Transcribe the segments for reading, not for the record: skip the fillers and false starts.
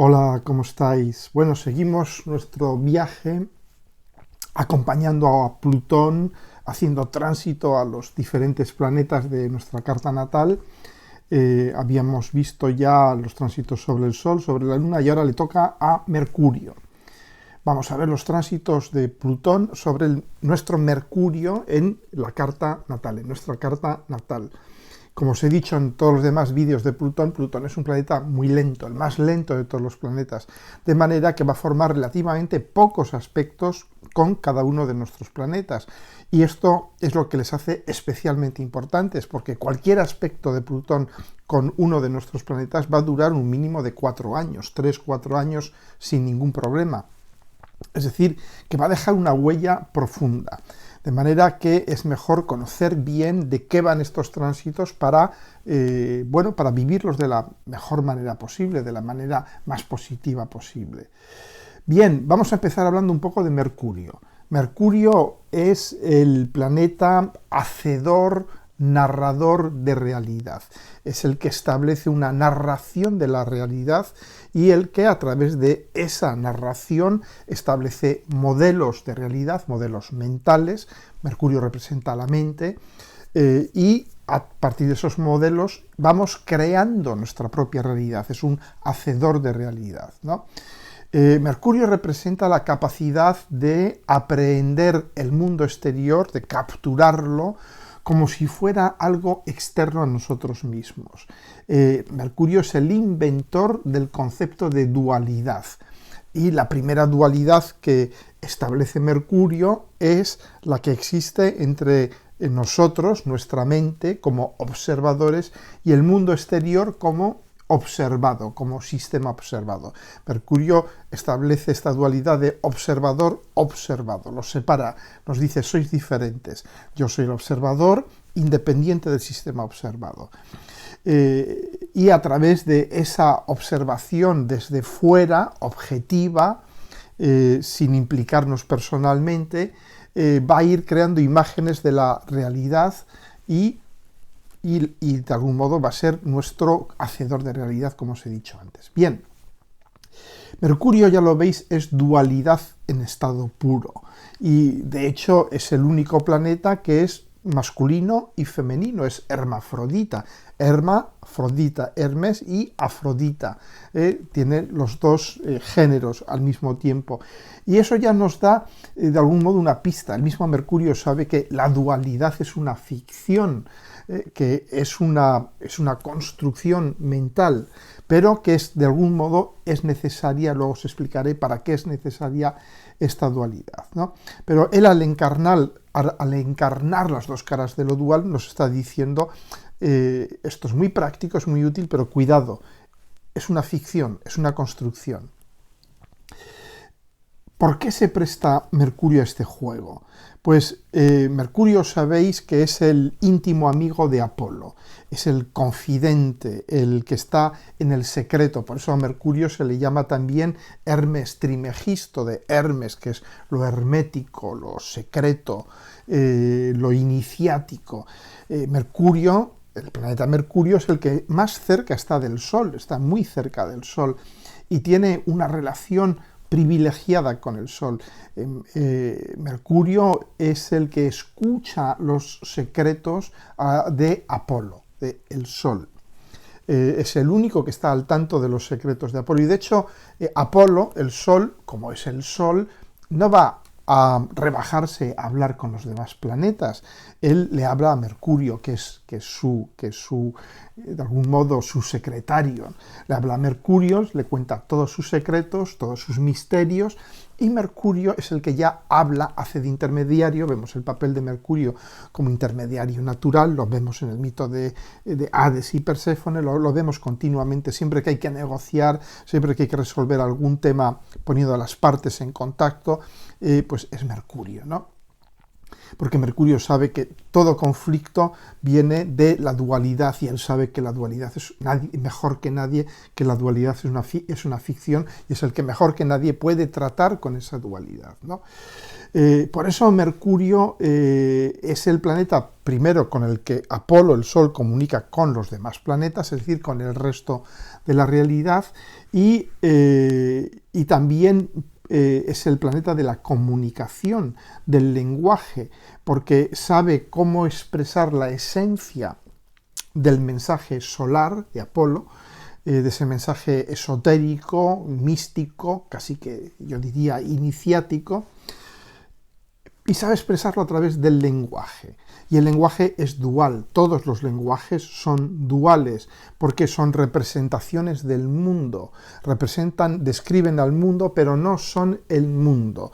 Hola, ¿cómo estáis? Bueno, seguimos nuestro viaje acompañando a Plutón, haciendo tránsito a los diferentes planetas de nuestra carta natal. Habíamos visto ya los tránsitos sobre el Sol, sobre la Luna, y ahora le toca a Mercurio. Vamos a ver los tránsitos de Plutón sobre nuestro Mercurio en la carta natal, en nuestra carta natal. Como os he dicho en todos los demás vídeos de Plutón, Plutón es un planeta muy lento, el más lento de todos los planetas, de manera que va a formar relativamente pocos aspectos con cada uno de nuestros planetas. Y esto es lo que les hace especialmente importantes, porque cualquier aspecto de Plutón con uno de nuestros planetas va a durar un mínimo de 4 años, 3-4 años sin ningún problema. Es decir, que va a dejar una huella profunda. De manera que es mejor conocer bien de qué van estos tránsitos para vivirlos de la mejor manera posible, de la manera más positiva posible. Bien, vamos a empezar hablando un poco de Mercurio. Mercurio es el planeta hacedor, narrador de realidad. Es el que establece una narración de la realidad y el que a través de esa narración establece modelos de realidad, modelos mentales. Mercurio representa la mente y a partir de esos modelos vamos creando nuestra propia realidad. Es un hacedor de realidad, ¿no? Mercurio representa la capacidad de aprehender el mundo exterior, de capturarlo, como si fuera algo externo a nosotros mismos. Mercurio es el inventor del concepto de dualidad. Y la primera dualidad que establece Mercurio es la que existe entre nosotros, nuestra mente, como observadores, y el mundo exterior como observado, como sistema observado. Mercurio establece esta dualidad de observador-observado, los separa, nos dice, sois diferentes. Yo soy el observador independiente del sistema observado. Y a través de esa observación desde fuera, objetiva, sin implicarnos personalmente, va a ir creando imágenes de la realidad y de algún modo va a ser nuestro hacedor de realidad, como os he dicho antes. Bien, Mercurio, ya lo veis, es dualidad en estado puro y de hecho es el único planeta que es masculino y femenino, es hermafrodita. Hermafrodita, Hermes y Afrodita, tiene los dos géneros al mismo tiempo. Y eso ya nos da de algún modo una pista. El mismo Mercurio sabe que la dualidad es una ficción, que es una construcción mental, pero que de algún modo es necesaria, luego os explicaré para qué es necesaria esta dualidad, ¿no? Pero él al encarnar las dos caras de lo dual nos está diciendo esto es muy práctico, es muy útil, pero cuidado, es una ficción, es una construcción. ¿Por qué se presta Mercurio a este juego? Pues Mercurio sabéis que es el íntimo amigo de Apolo, es el confidente, el que está en el secreto, por eso a Mercurio se le llama también Hermes Trimegisto, de Hermes, que es lo hermético, lo secreto, lo iniciático. Mercurio, el planeta Mercurio, es el que más cerca está del Sol, está muy cerca del Sol y tiene una relación privilegiada con el Sol. Mercurio es el que escucha los secretos de Apolo, del Sol. Es el único que está al tanto de los secretos de Apolo. Y de hecho, Apolo, el Sol, como es el Sol, no va a rebajarse a hablar con los demás planetas. Él le habla a Mercurio, que es de algún modo su secretario. Le habla a Mercurio, le cuenta todos sus secretos, todos sus misterios, y Mercurio es el que ya habla, hace de intermediario. Vemos el papel de Mercurio como intermediario natural, lo vemos en el mito de Hades y Perséfone, lo vemos continuamente, siempre que hay que negociar, siempre que hay que resolver algún tema poniendo a las partes en contacto, pues es Mercurio, ¿no? porque Mercurio sabe que todo conflicto viene de la dualidad y él sabe que la dualidad es mejor que nadie, que la dualidad es una ficción y es el que mejor que nadie puede tratar con esa dualidad, ¿no? Por eso Mercurio es el planeta primero con el que Apolo, el Sol, comunica con los demás planetas, es decir, con el resto de la realidad, y también es el planeta de la comunicación, del lenguaje, porque sabe cómo expresar la esencia del mensaje solar de Apolo, de ese mensaje esotérico, místico, casi que yo diría iniciático, y sabe expresarlo a través del lenguaje. Y el lenguaje es dual, todos los lenguajes son duales, porque son representaciones del mundo, describen al mundo, pero no son el mundo.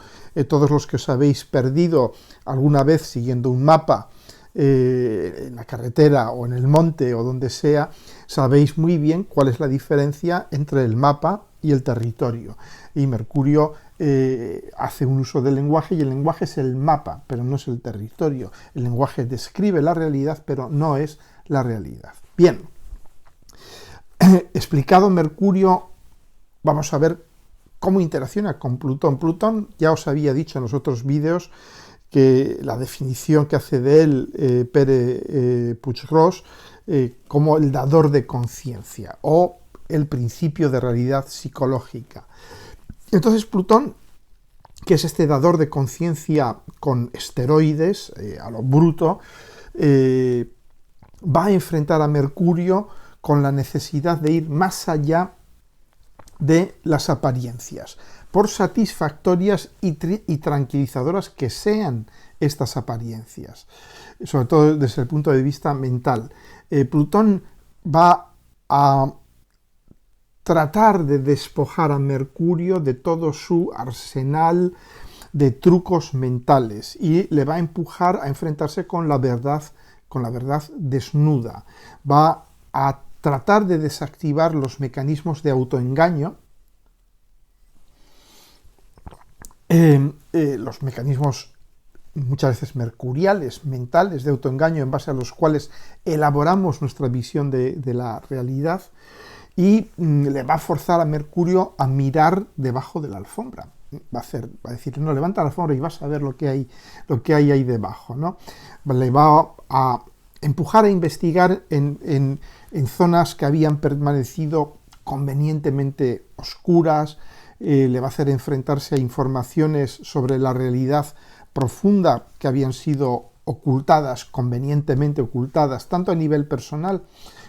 Todos los que os habéis perdido alguna vez siguiendo un mapa, en la carretera o en el monte o donde sea, sabéis muy bien cuál es la diferencia entre el mapa y el territorio. Y Mercurio hace un uso del lenguaje, y el lenguaje es el mapa, pero no es el territorio. El lenguaje describe la realidad, pero no es la realidad. Bien, explicado Mercurio, vamos a ver cómo interacciona con Plutón. Plutón, ya os había dicho en los otros vídeos, que la definición que hace de él Pere Puigros como el dador de conciencia o el principio de realidad psicológica. Entonces Plutón, que es este dador de conciencia con esteroides, a lo bruto, va a enfrentar a Mercurio con la necesidad de ir más allá de las apariencias, por satisfactorias y tranquilizadoras que sean estas apariencias, sobre todo desde el punto de vista mental. Plutón va a tratar de despojar a Mercurio de todo su arsenal de trucos mentales y le va a empujar a enfrentarse con la verdad desnuda. Va a tratar de desactivar los mecanismos de autoengaño, los mecanismos muchas veces mercuriales, mentales, de autoengaño, en base a los cuales elaboramos nuestra visión de la realidad, y le va a forzar a Mercurio a mirar debajo de la alfombra. Va a decir, no, levanta la alfombra y vas a ver lo que hay ahí debajo, ¿no? Le va a empujar a investigar en zonas que habían permanecido convenientemente oscuras, le va a hacer enfrentarse a informaciones sobre la realidad profunda que habían sido ocultadas, convenientemente ocultadas, tanto a nivel personal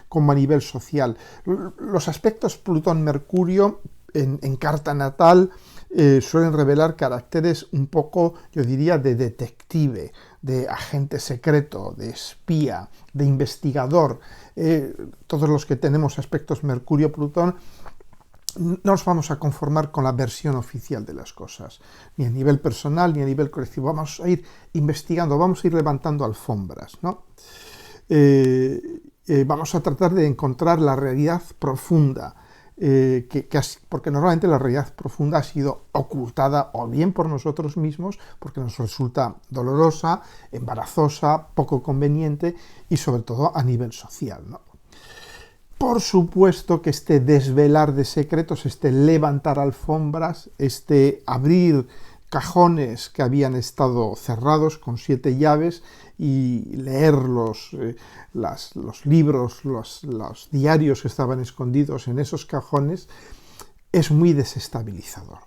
como a nivel social. Los aspectos Plutón-Mercurio en carta natal suelen revelar caracteres un poco, yo diría, de detective, de agente secreto, de espía, de investigador. Todos los que tenemos aspectos Mercurio-Plutón no nos vamos a conformar con la versión oficial de las cosas, ni a nivel personal ni a nivel colectivo. Vamos a ir investigando, vamos a ir levantando alfombras, ¿no? Vamos a tratar de encontrar la realidad profunda, porque normalmente la realidad profunda ha sido ocultada o bien por nosotros mismos, porque nos resulta dolorosa, embarazosa, poco conveniente y sobre todo a nivel social, ¿no? Por supuesto que este desvelar de secretos, este levantar alfombras, este abrir cajones que habían estado cerrados con 7 llaves y leer los libros, los diarios que estaban escondidos en esos cajones, es muy desestabilizador.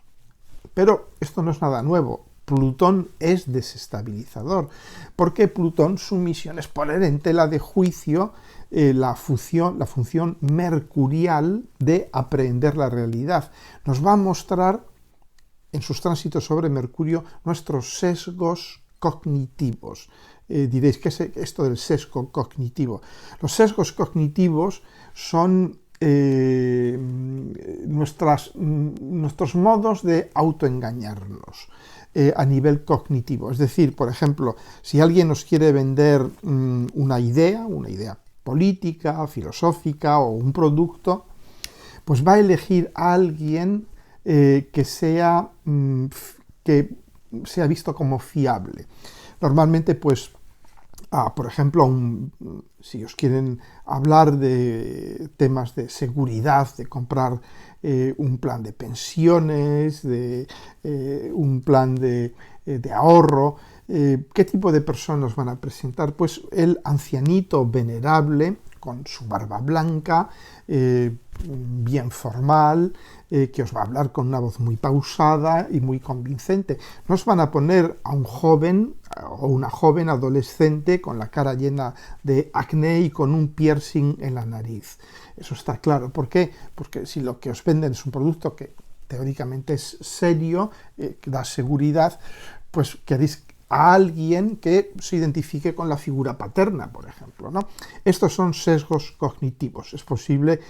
Pero esto no es nada nuevo. Plutón es desestabilizador, porque Plutón, su misión es poner en tela de juicio la función mercurial de aprehender la realidad. Nos va a mostrar en sus tránsitos sobre Mercurio nuestros sesgos cognitivos. Diréis, ¿qué es esto del sesgo cognitivo? Los sesgos cognitivos son nuestros modos de autoengañarnos a nivel cognitivo. Es decir, por ejemplo, si alguien nos quiere vender una idea política, filosófica o un producto, pues va a elegir a alguien que sea visto como fiable. Normalmente, pues, por ejemplo, si os quieren hablar de temas de seguridad, de comprar un plan de pensiones, de un plan de ahorro, ¿qué tipo de personas van a presentar? Pues el ancianito venerable, con su barba blanca, bien formal, que os va a hablar con una voz muy pausada y muy convincente. No os van a poner a un joven o una joven adolescente con la cara llena de acné y con un piercing en la nariz. Eso está claro. ¿Por qué? Porque si lo que os venden es un producto que teóricamente es serio, que da seguridad, pues queréis a alguien que se identifique con la figura paterna, por ejemplo, ¿no? Estos son sesgos cognitivos. Es posible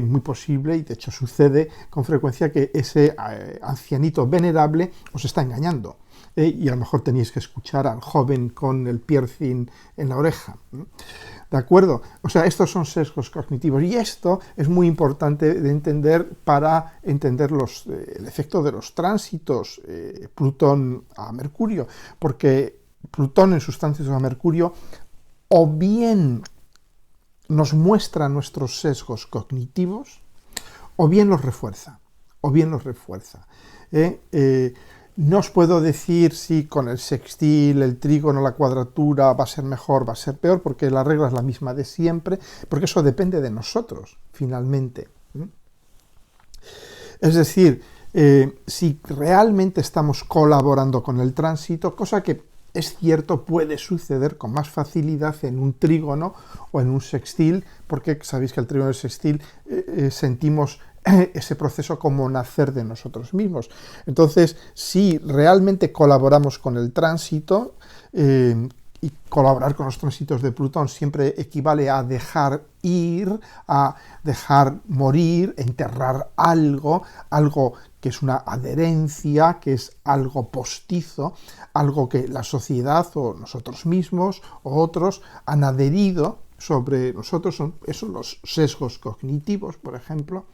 muy posible, y de hecho sucede con frecuencia, que ese ancianito venerable os está engañando. Y a lo mejor tenéis que escuchar al joven con el piercing en la oreja. ¿De acuerdo? O sea, estos son sesgos cognitivos, y esto es muy importante de entender para entender el efecto de los tránsitos Plutón a Mercurio, porque Plutón en sus tránsitos a Mercurio o bien nos muestra nuestros sesgos cognitivos o bien los refuerza, No os puedo decir si con el sextil, el trígono, la cuadratura va a ser mejor, va a ser peor, porque la regla es la misma de siempre, porque eso depende de nosotros, finalmente. Es decir, si realmente estamos colaborando con el tránsito, cosa que es cierto puede suceder con más facilidad en un trígono o en un sextil, porque sabéis que el trígono y el sextil sentimos ese proceso como nacer de nosotros mismos. Entonces, si realmente colaboramos con el tránsito, y colaborar con los tránsitos de Plutón siempre equivale a dejar ir, a dejar morir, enterrar algo que es una adherencia, que es algo postizo, algo que la sociedad o nosotros mismos o otros han adherido sobre nosotros. Esos son los sesgos cognitivos, por ejemplo.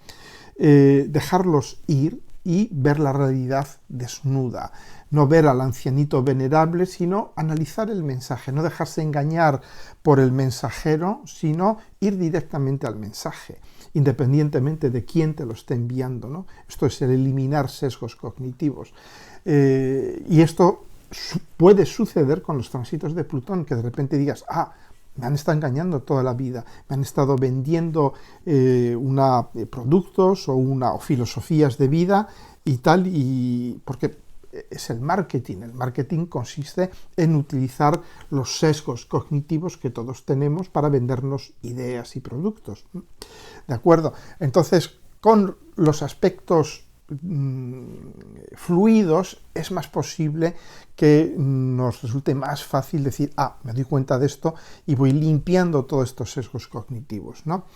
Dejarlos ir y ver la realidad desnuda, no ver al ancianito venerable, sino analizar el mensaje, no dejarse engañar por el mensajero, sino ir directamente al mensaje, independientemente de quién te lo esté enviando, ¿no? Esto es el eliminar sesgos cognitivos. Y esto puede suceder con los tránsitos de Plutón, que de repente digas, me han estado engañando toda la vida, me han estado vendiendo productos o filosofías de vida y tal, y porque es el marketing. El marketing consiste en utilizar los sesgos cognitivos que todos tenemos para vendernos ideas y productos. ¿De acuerdo? Entonces, con los aspectos fluidos es más posible que nos resulte más fácil decir, me doy cuenta de esto y voy limpiando todos estos sesgos cognitivos, ¿no?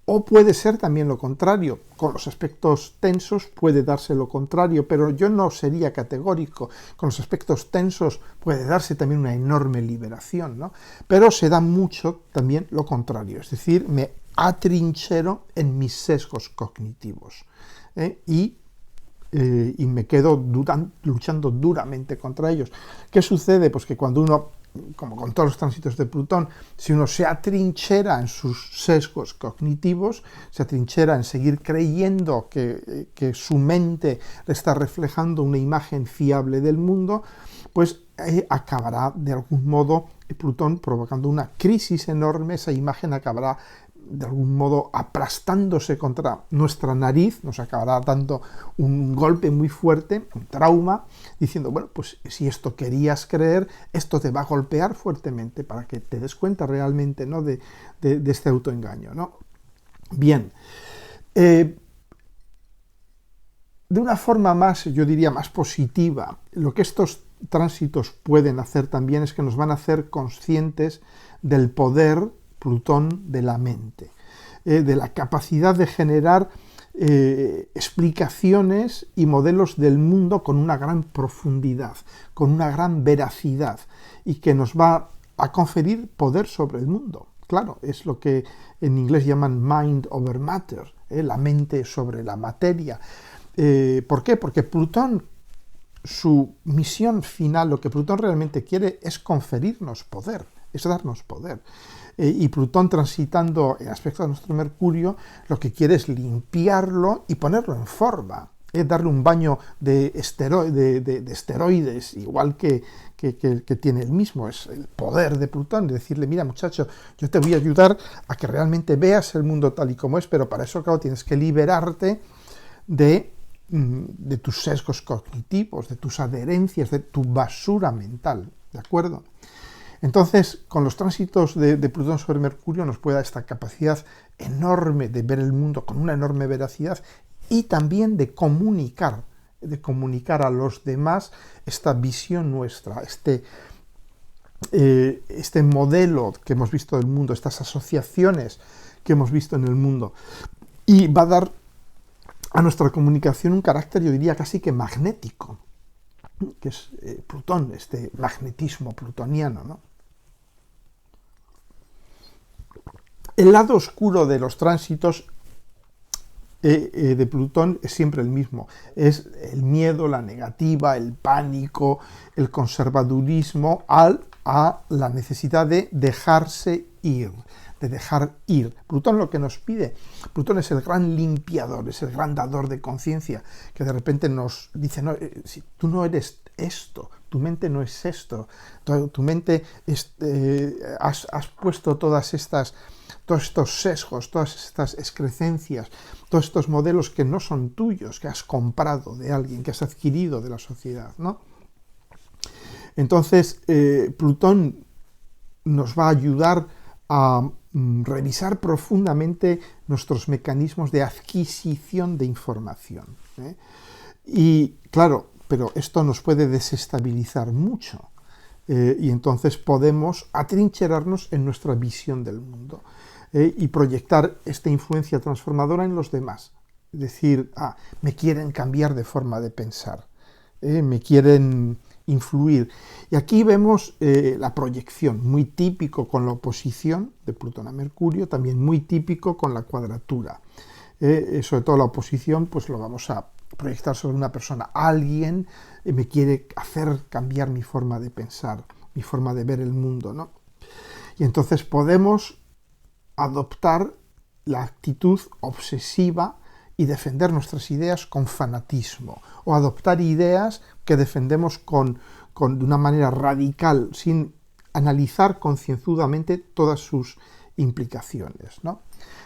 O puede ser también lo contrario, con los aspectos tensos puede darse lo contrario, pero yo no sería categórico. Con los aspectos tensos puede darse también una enorme liberación, ¿no? Pero se da mucho también lo contrario, es decir, me atrinchero en mis sesgos cognitivos y me quedo luchando duramente contra ellos. ¿Qué sucede? Pues que cuando uno, como con todos los tránsitos de Plutón, si uno se atrinchera en sus sesgos cognitivos, se atrinchera en seguir creyendo que su mente le está reflejando una imagen fiable del mundo, pues acabará de algún modo Plutón provocando una crisis enorme. Esa imagen acabará de algún modo aplastándose contra nuestra nariz, nos acabará dando un golpe muy fuerte, un trauma, diciendo, bueno, pues si esto querías creer, esto te va a golpear fuertemente para que te des cuenta realmente, ¿no?, de este autoengaño, ¿no? Bien, de una forma más, yo diría, más positiva, lo que estos tránsitos pueden hacer también es que nos van a hacer conscientes del poder Plutón de la mente, de la capacidad de generar explicaciones y modelos del mundo con una gran profundidad, con una gran veracidad, y que nos va a conferir poder sobre el mundo. Claro, es lo que en inglés llaman mind over matter, la mente sobre la materia. ¿Por qué? Porque Plutón su misión final, lo que Plutón realmente quiere es conferirnos poder, es darnos poder. Y Plutón, transitando en aspecto de nuestro Mercurio, lo que quiere es limpiarlo y ponerlo en forma, darle un baño de esteroides, igual que tiene el mismo, es el poder de Plutón, de decirle, mira muchacho, yo te voy a ayudar a que realmente veas el mundo tal y como es, pero para eso, claro, tienes que liberarte de tus sesgos cognitivos, de tus adherencias, de tu basura mental, ¿de acuerdo? Entonces, con los tránsitos de Plutón sobre Mercurio nos puede dar esta capacidad enorme de ver el mundo con una enorme veracidad y también de comunicar a los demás esta visión nuestra, este modelo que hemos visto del mundo, estas asociaciones que hemos visto en el mundo. Y va a dar a nuestra comunicación un carácter, yo diría, casi que magnético, que es Plutón, este magnetismo plutoniano, ¿no? El lado oscuro de los tránsitos de Plutón es siempre el mismo, es el miedo, la negativa, el pánico, el conservadurismo a la necesidad de dejarse ir, de dejar ir. Plutón lo que nos pide, Plutón es el gran limpiador, es el gran dador de conciencia, que de repente nos dice, no, si tú no eres esto, tu mente no es esto, tu mente has puesto todos estos sesgos, todas estas excrecencias, todos estos modelos que no son tuyos, que has comprado de alguien, que has adquirido de la sociedad, ¿no? Entonces, Plutón nos va a ayudar a revisar profundamente nuestros mecanismos de adquisición de información, ¿eh? Y claro, pero esto nos puede desestabilizar mucho, y entonces podemos atrincherarnos en nuestra visión del mundo, y proyectar esta influencia transformadora en los demás. Es decir, me quieren cambiar de forma de pensar, me quieren influir. Y aquí vemos la proyección, muy típico con la oposición de Plutón a Mercurio, también muy típico con la cuadratura. Sobre todo la oposición, pues lo vamos a proyectar sobre una persona. Alguien me quiere hacer cambiar mi forma de pensar, mi forma de ver el mundo, ¿no? Y entonces podemos adoptar la actitud obsesiva y defender nuestras ideas con fanatismo, o adoptar ideas que defendemos de una manera radical, sin analizar concienzudamente todas sus implicaciones, ¿no?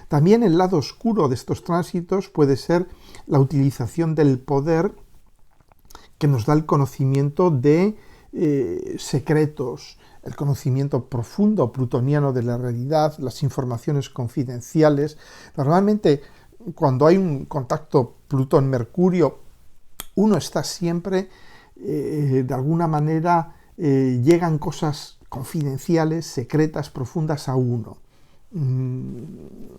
También el lado oscuro de estos tránsitos puede ser la utilización del poder que nos da el conocimiento de secretos, el conocimiento profundo plutoniano de la realidad, las informaciones confidenciales. Normalmente, cuando hay un contacto Plutón-Mercurio, uno está siempre, de alguna manera, llegan cosas confidenciales, secretas, profundas a uno.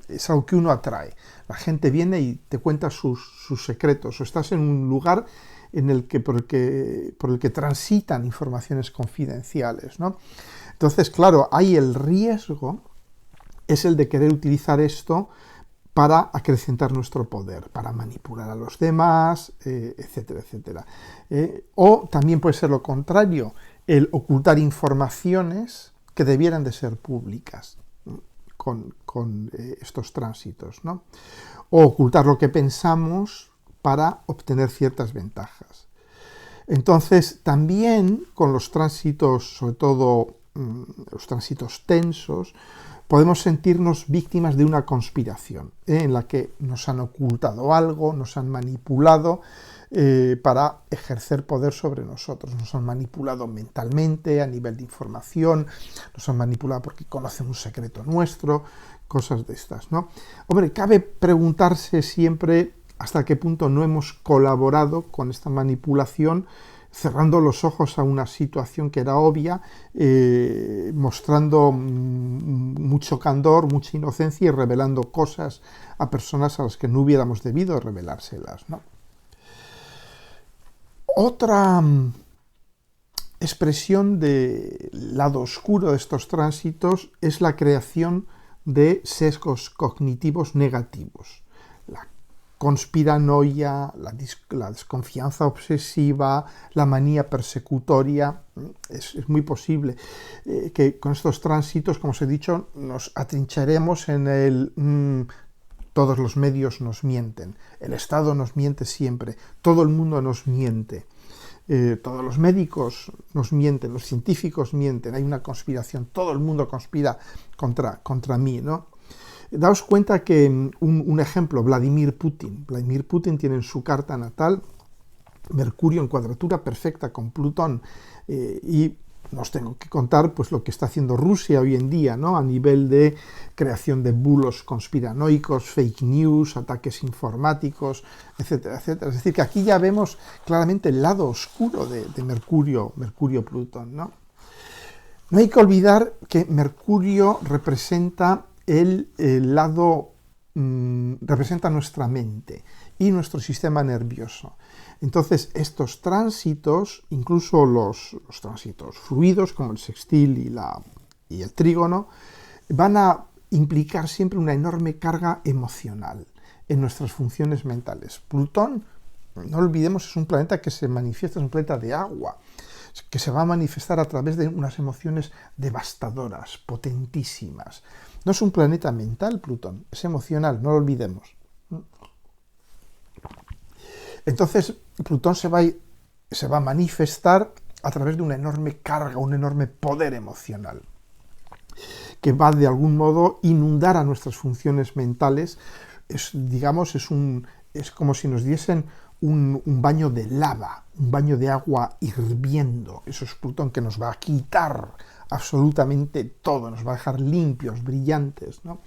Es algo que uno atrae. La gente viene y te cuenta sus secretos, o estás en un lugar por el que transitan informaciones confidenciales, ¿no? Entonces, claro, hay el riesgo, es el de querer utilizar esto para acrecentar nuestro poder, para manipular a los demás, etcétera, etcétera. O también puede ser lo contrario, el ocultar informaciones que debieran de ser públicas con estos tránsitos, ¿no? O ocultar lo que pensamos para obtener ciertas ventajas. Entonces, también con los tránsitos, sobre todo los tránsitos tensos, podemos sentirnos víctimas de una conspiración, en la que nos han ocultado algo, nos han manipulado para ejercer poder sobre nosotros. Nos han manipulado mentalmente, a nivel de información, nos han manipulado porque conocen un secreto nuestro, cosas de estas, ¿no? Hombre, cabe preguntarse siempre hasta qué punto no hemos colaborado con esta manipulación, cerrando los ojos a una situación que era obvia, mostrando mucho candor, mucha inocencia y revelando cosas a personas a las que no hubiéramos debido revelárselas, ¿no? Otra expresión del lado oscuro de estos tránsitos es la creación de sesgos cognitivos negativos. conspiranoia, la desconfianza obsesiva, la manía persecutoria. Es muy posible que con estos tránsitos, como os he dicho, nos atrincheremos en el todos los medios nos mienten, el Estado nos miente siempre, todo el mundo nos miente. Todos los médicos nos mienten, los científicos mienten, hay una conspiración, todo el mundo conspira contra mí, ¿no? Daos cuenta que un ejemplo, Vladimir Putin tiene en su carta natal Mercurio en cuadratura perfecta con Plutón, y no os tengo que contar pues lo que está haciendo Rusia hoy en día, ¿no? A nivel de creación de bulos conspiranoicos, fake news, ataques informáticos, etcétera, etcétera. Es decir, que aquí ya vemos claramente el lado oscuro de Mercurio-Plutón, ¿no? No hay que olvidar que Mercurio representa representa nuestra mente y nuestro sistema nervioso. Entonces, estos tránsitos, incluso los tránsitos fluidos, como el sextil y el trígono, van a implicar siempre una enorme carga emocional en nuestras funciones mentales. Plutón, no olvidemos, es un planeta que se manifiesta, es un planeta de agua, que se va a manifestar a través de unas emociones devastadoras, potentísimas. No es un planeta mental, Plutón, es emocional, no lo olvidemos. Entonces, Plutón se va a manifestar a través de una enorme carga, un enorme poder emocional, que va de algún modo inundar a nuestras funciones mentales. Es como si nos diesen un baño de lava, un baño de agua hirviendo. Eso es Plutón, que nos va a quitar absolutamente todo, nos va a dejar limpios, brillantes, ¿no?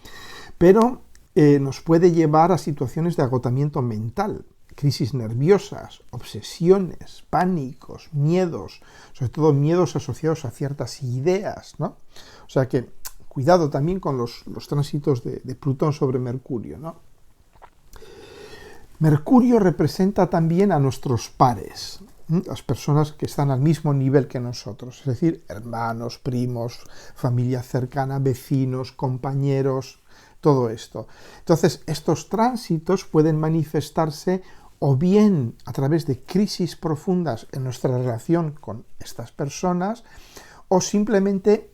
Pero nos puede llevar a situaciones de agotamiento mental, crisis nerviosas, obsesiones, pánicos, miedos, sobre todo miedos asociados a ciertas ideas, ¿no? O sea que cuidado también con los tránsitos de Plutón sobre Mercurio, ¿no? Mercurio representa también a nuestros pares, las personas que están al mismo nivel que nosotros, es decir, hermanos, primos, familia cercana, vecinos, compañeros, todo esto. Entonces, estos tránsitos pueden manifestarse o bien a través de crisis profundas en nuestra relación con estas personas, o simplemente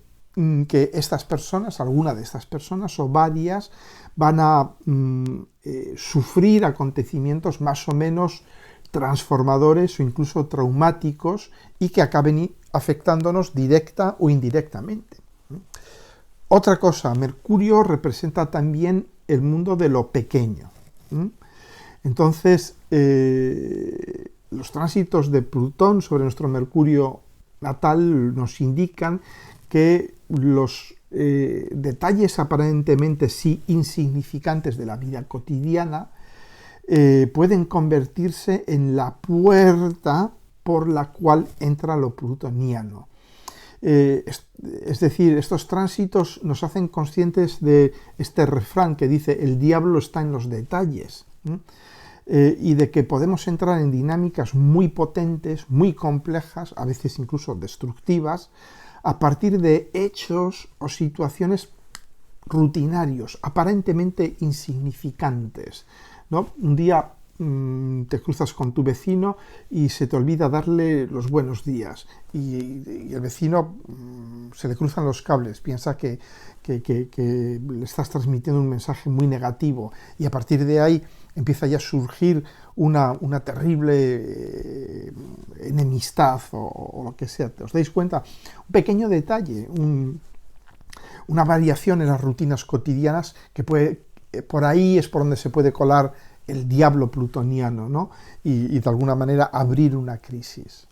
que estas personas, alguna de estas personas o varias, van a sufrir acontecimientos más o menos transformadores o incluso traumáticos y que acaben afectándonos directa o indirectamente. Otra cosa, Mercurio representa también el mundo de lo pequeño. Entonces, los tránsitos de Plutón sobre nuestro Mercurio natal nos indican que los detalles aparentemente sí insignificantes de la vida cotidiana pueden convertirse en la puerta por la cual entra lo plutoniano. Es decir, estos tránsitos nos hacen conscientes de este refrán que dice: el diablo está en los detalles, y de que podemos entrar en dinámicas muy potentes, muy complejas, a veces incluso destructivas, a partir de hechos o situaciones rutinarios, aparentemente insignificantes, ¿no? Un día te cruzas con tu vecino y se te olvida darle los buenos días, y el vecino se le cruzan los cables, piensa que le estás transmitiendo un mensaje muy negativo, y a partir de ahí empieza ya a surgir una terrible enemistad o lo que sea. ¿Os dais cuenta? Un pequeño detalle, una variación en las rutinas cotidianas que por ahí es por donde se puede colar el diablo plutoniano, ¿no? Y de alguna manera abrir una crisis.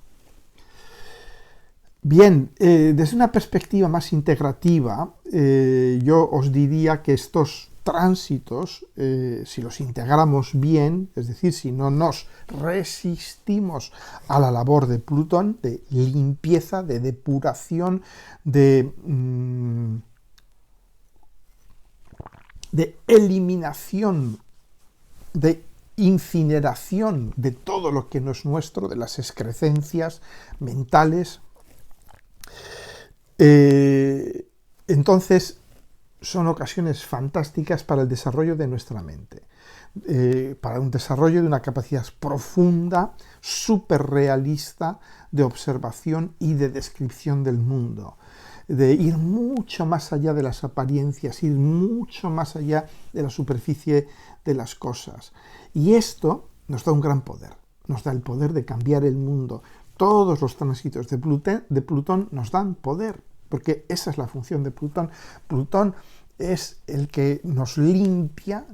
Bien, desde una perspectiva más integrativa, yo os diría que estos tránsitos, si los integramos bien, es decir, si no nos resistimos a la labor de Plutón, de limpieza, de depuración, de eliminación, de incineración de todo lo que no es nuestro, de las excrecencias mentales, entonces son ocasiones fantásticas para el desarrollo de nuestra mente. para un desarrollo de una capacidad profunda, súper realista de observación y de descripción del mundo, de ir mucho más allá de las apariencias, ir mucho más allá de la superficie de las cosas. Y esto nos da un gran poder, nos da el poder de cambiar el mundo. Todos los tránsitos de Plutón nos dan poder, porque esa es la función de Plutón. Plutón es el que nos limpia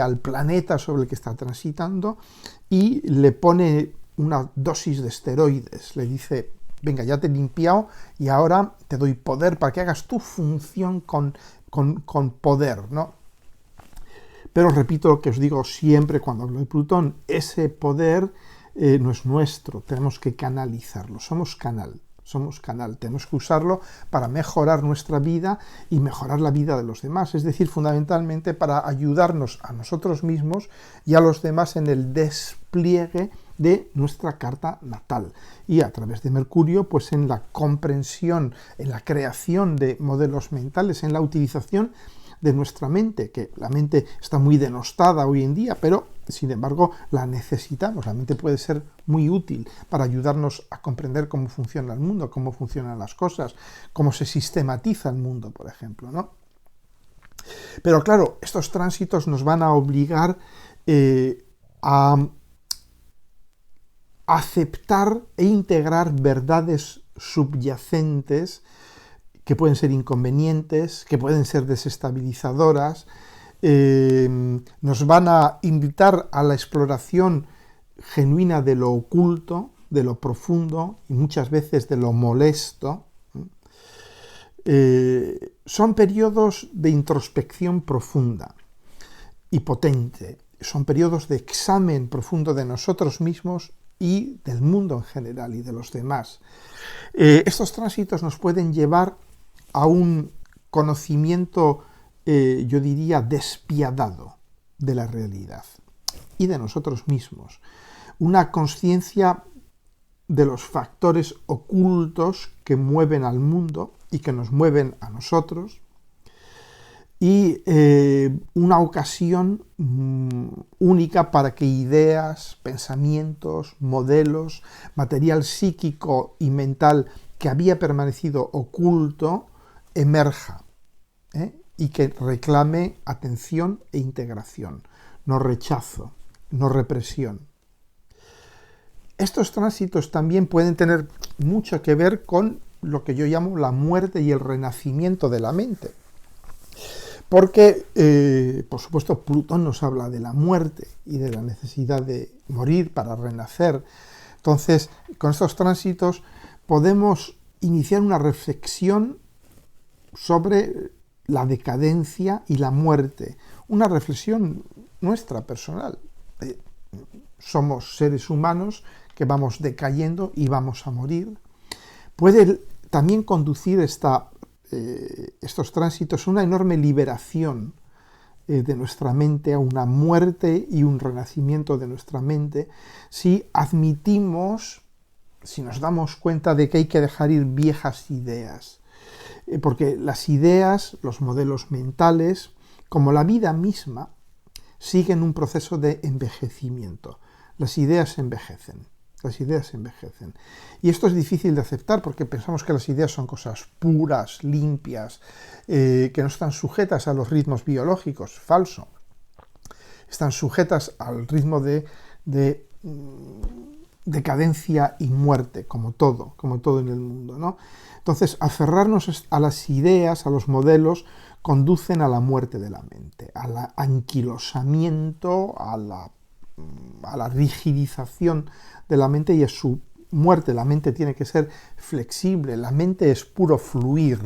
al planeta sobre el que está transitando y le pone una dosis de esteroides. Le dice, venga, ya te he limpiado y ahora te doy poder para que hagas tu función con poder, ¿no? Pero repito lo que os digo siempre cuando hablo de Plutón, ese poder no es nuestro, tenemos que canalizarlo, somos canal, tenemos que usarlo para mejorar nuestra vida y mejorar la vida de los demás, es decir, fundamentalmente para ayudarnos a nosotros mismos y a los demás en el despliegue de nuestra carta natal y a través de Mercurio pues en la comprensión, en la creación de modelos mentales, en la utilización de nuestra mente, que la mente está muy denostada hoy en día, pero sin embargo la necesitamos. La mente puede ser muy útil para ayudarnos a comprender cómo funciona el mundo, cómo funcionan las cosas, cómo se sistematiza el mundo, por ejemplo, ¿no? Pero claro, estos tránsitos nos van a obligar a aceptar e integrar verdades subyacentes que pueden ser inconvenientes, que pueden ser desestabilizadoras, nos van a invitar a la exploración genuina de lo oculto, de lo profundo y muchas veces de lo molesto. Son periodos de introspección profunda y potente, son periodos de examen profundo de nosotros mismos y del mundo en general y de los demás. Estos tránsitos nos pueden llevar a un conocimiento, yo diría, despiadado de la realidad y de nosotros mismos. Una conciencia de los factores ocultos que mueven al mundo y que nos mueven a nosotros. Y una ocasión única para que ideas, pensamientos, modelos, material psíquico y mental que había permanecido oculto, emerja y que reclame atención e integración, no rechazo, no represión. Estos tránsitos también pueden tener mucho que ver con lo que yo llamo la muerte y el renacimiento de la mente. Porque, por supuesto, Plutón nos habla de la muerte y de la necesidad de morir para renacer. Entonces, con estos tránsitos podemos iniciar una reflexión sobre la decadencia y la muerte, una reflexión nuestra, personal. Somos seres humanos que vamos decayendo y vamos a morir. Puede también conducir estos tránsitos a una enorme liberación de nuestra mente, a una muerte y un renacimiento de nuestra mente, si admitimos, si nos damos cuenta de que hay que dejar ir viejas ideas. Porque las ideas, los modelos mentales, como la vida misma, siguen un proceso de envejecimiento. Las ideas envejecen. Y esto es difícil de aceptar porque pensamos que las ideas son cosas puras, limpias, que no están sujetas a los ritmos biológicos. Falso. Están sujetas al ritmo de decadencia y muerte, como todo en el mundo, ¿no? Entonces, aferrarnos a las ideas, a los modelos, conducen a la muerte de la mente, al anquilosamiento, a la rigidización de la mente y a su muerte. La mente tiene que ser flexible, la mente es puro fluir.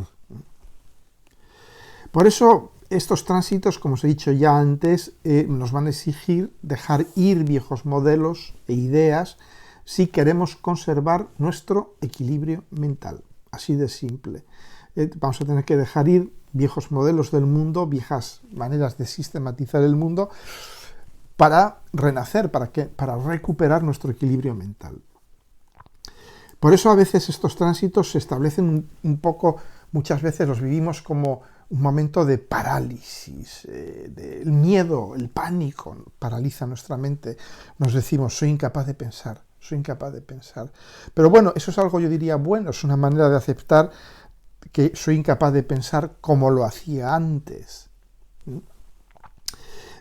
Por eso, estos tránsitos, como os he dicho ya antes, nos van a exigir dejar ir viejos modelos e ideas si queremos conservar nuestro equilibrio mental. Así de simple. Vamos a tener que dejar ir viejos modelos del mundo, viejas maneras de sistematizar el mundo, para renacer, para recuperar nuestro equilibrio mental. Por eso a veces estos tránsitos se establecen un poco, muchas veces los vivimos como un momento de parálisis, el miedo, el pánico paraliza nuestra mente. Nos decimos, soy incapaz de pensar, soy incapaz de pensar. Pero bueno, eso es algo, yo diría, bueno, es una manera de aceptar que soy incapaz de pensar como lo hacía antes.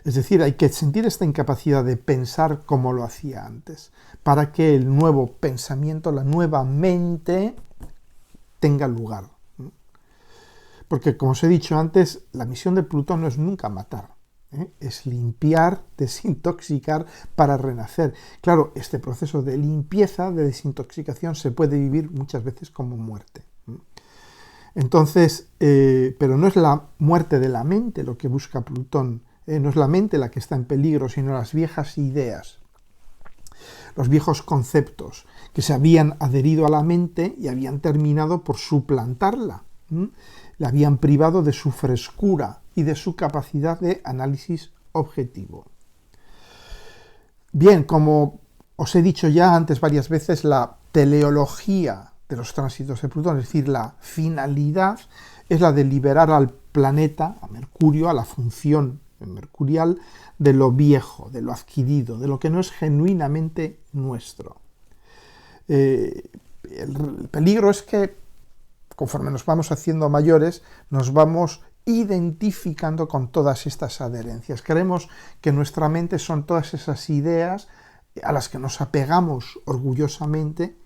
Es decir, hay que sentir esta incapacidad de pensar como lo hacía antes, para que el nuevo pensamiento, la nueva mente, tenga lugar. Porque, como os he dicho antes, la misión de Plutón no es nunca matar, es limpiar, desintoxicar para renacer. Claro, este proceso de limpieza, de desintoxicación, se puede vivir muchas veces como muerte. Entonces, pero no es la muerte de la mente lo que busca Plutón, no es la mente la que está en peligro, sino las viejas ideas, los viejos conceptos que se habían adherido a la mente y habían terminado por suplantarla. La habían privado de su frescura y de su capacidad de análisis objetivo. Bien, como os he dicho ya antes varias veces, la teleología de los tránsitos de Plutón, es decir, la finalidad es la de liberar al planeta, a Mercurio, a la función mercurial, de lo viejo, de lo adquirido, de lo que no es genuinamente nuestro. El peligro es que conforme nos vamos haciendo mayores, nos vamos identificando con todas estas adherencias. Creemos que nuestra mente son todas esas ideas a las que nos apegamos orgullosamente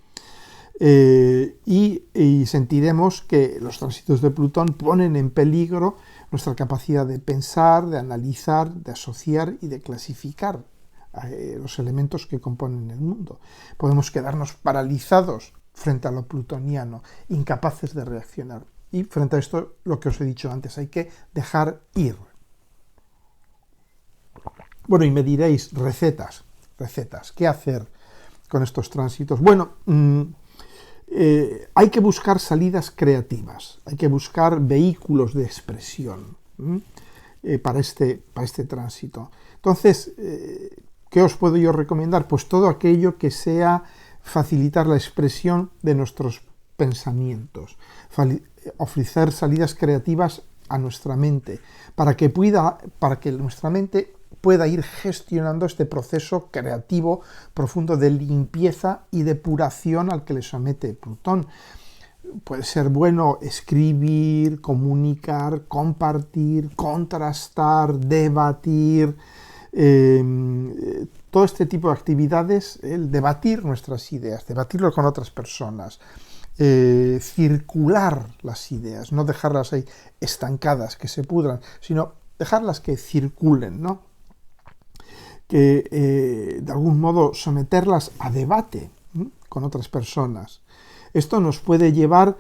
y sentiremos que los tránsitos de Plutón ponen en peligro nuestra capacidad de pensar, de analizar, de asociar y de clasificar los elementos que componen el mundo. Podemos quedarnos paralizados frente a lo plutoniano, incapaces de reaccionar. Y frente a esto, lo que os he dicho antes, hay que dejar ir. Bueno, y me diréis, recetas, ¿qué hacer con estos tránsitos? Bueno, hay que buscar salidas creativas, hay que buscar vehículos de expresión para este tránsito. Entonces, ¿qué os puedo yo recomendar? Pues todo aquello que sea facilitar la expresión de nuestros pensamientos, ofrecer salidas creativas a nuestra mente, para que nuestra mente pueda ir gestionando este proceso creativo profundo de limpieza y depuración al que le somete Plutón. Puede ser bueno escribir, comunicar, compartir, contrastar, debatir, todo este tipo de actividades, el debatir nuestras ideas, debatirlo con otras personas, circular las ideas, no dejarlas ahí estancadas, que se pudran, sino dejarlas que circulen, ¿no? Que de algún modo someterlas a debate con otras personas. Esto nos puede llevar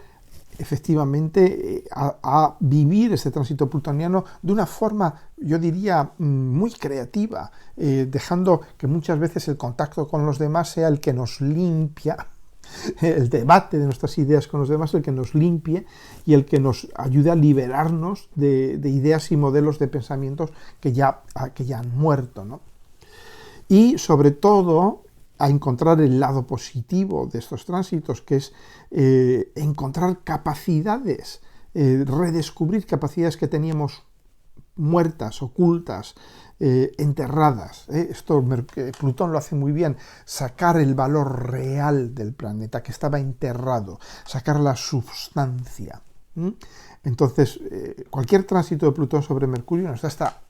efectivamente a vivir este tránsito plutoniano de una forma, yo diría, muy creativa, dejando que muchas veces el contacto con los demás sea el que nos limpia, el debate de nuestras ideas con los demás, el que nos limpie y el que nos ayude a liberarnos de ideas y modelos de pensamientos que ya han muerto, ¿no? Y sobre todo a encontrar el lado positivo de estos tránsitos, que es encontrar capacidades, redescubrir capacidades que teníamos muertas, ocultas, enterradas. Esto Plutón lo hace muy bien, sacar el valor real del planeta que estaba enterrado, sacar la substancia. Entonces, cualquier tránsito de Plutón sobre Mercurio nos da esta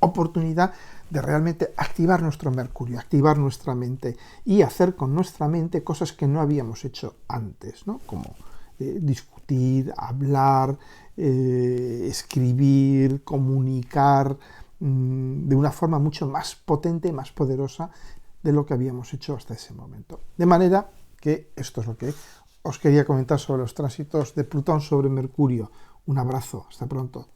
oportunidad de realmente activar nuestro Mercurio, activar nuestra mente y hacer con nuestra mente cosas que no habíamos hecho antes, ¿no? Como discutir, hablar, escribir, comunicar de una forma mucho más potente y más poderosa de lo que habíamos hecho hasta ese momento. De manera que esto es lo que os quería comentar sobre los tránsitos de Plutón sobre Mercurio. Un abrazo, hasta pronto.